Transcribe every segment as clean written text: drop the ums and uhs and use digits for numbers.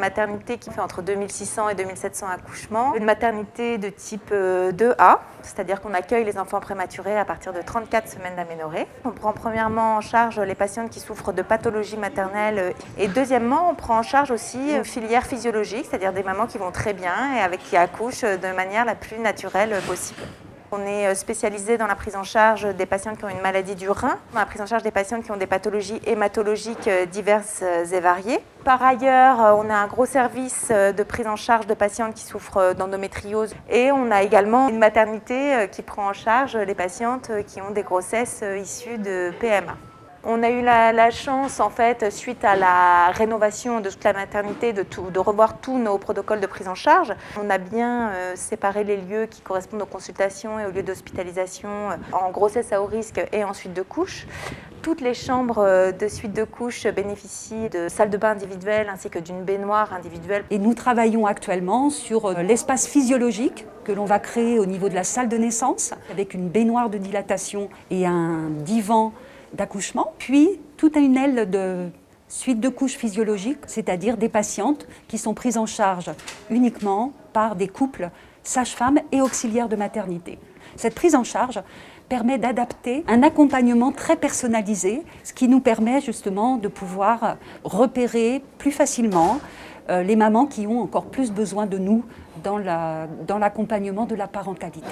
maternité qui fait entre 2600 et 2700 accouchements. Une maternité de type 2A, c'est-à-dire qu'on accueille les enfants prématurés à partir de 34 semaines d'aménorrhée. On prend premièrement en charge les patientes qui souffrent de pathologies maternelles et deuxièmement, on prend en charge aussi une filière physiologique, c'est-à-dire des mamans qui vont très bien et qui accouchent de manière la plus naturelle possible. On est spécialisé dans la prise en charge des patientes qui ont une maladie du rein, dans la prise en charge des patientes qui ont des pathologies hématologiques diverses et variées. Par ailleurs, on a un gros service de prise en charge de patientes qui souffrent d'endométriose et on a également une maternité qui prend en charge les patientes qui ont des grossesses issues de PMA. On a eu la chance, en fait, suite à la rénovation de toute la maternité, de revoir tous nos protocoles de prise en charge. On a bien séparé les lieux qui correspondent aux consultations et aux lieux d'hospitalisation en grossesse à haut risque et en suite de couche. Toutes les chambres de suite de couche bénéficient de salles de bain individuelles ainsi que d'une baignoire individuelle. Et nous travaillons actuellement sur l'espace physiologique que l'on va créer au niveau de la salle de naissance avec une baignoire de dilatation et un divan d'accouchement, puis toute une aile de suite de couches physiologiques, c'est-à-dire des patientes qui sont prises en charge uniquement par des couples sages-femmes et auxiliaires de maternité. Cette prise en charge permet d'adapter un accompagnement très personnalisé, ce qui nous permet justement de pouvoir repérer plus facilement les mamans qui ont encore plus besoin de nous dans l'accompagnement de la parentalité.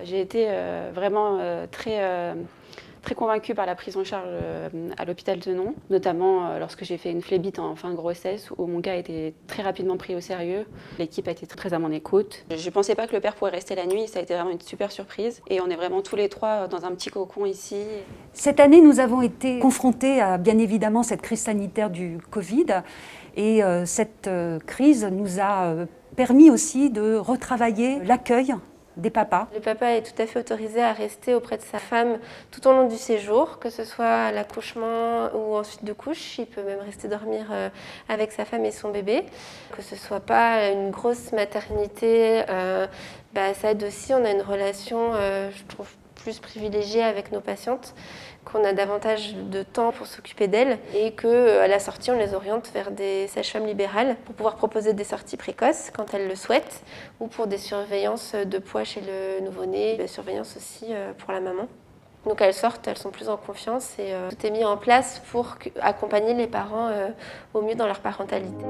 J'ai été vraiment très convaincue par la prise en charge à l'hôpital Tenon, notamment lorsque j'ai fait une phlébite en fin de grossesse où mon cas a été très rapidement pris au sérieux. L'équipe a été très à mon écoute. Je ne pensais pas que le père pourrait rester la nuit, ça a été vraiment une super surprise. Et on est vraiment tous les trois dans un petit cocon ici. Cette année, nous avons été confrontés à bien évidemment cette crise sanitaire du Covid. Et cette crise nous a permis aussi de retravailler l'accueil des papas. Le papa est tout à fait autorisé à rester auprès de sa femme tout au long du séjour, que ce soit à l'accouchement ou en suite de couche. Il peut même rester dormir avec sa femme et son bébé. Que ce soit pas une grosse maternité, ça aide aussi. On a une relation, je trouve, plus privilégiée avec nos patientes, qu'on a davantage de temps pour s'occuper d'elles et qu'à la sortie, on les oriente vers des sages-femmes libérales pour pouvoir proposer des sorties précoces quand elles le souhaitent ou pour des surveillances de poids chez le nouveau-né, des surveillances aussi pour la maman. Donc elles sortent, elles sont plus en confiance et tout est mis en place pour accompagner les parents au mieux dans leur parentalité.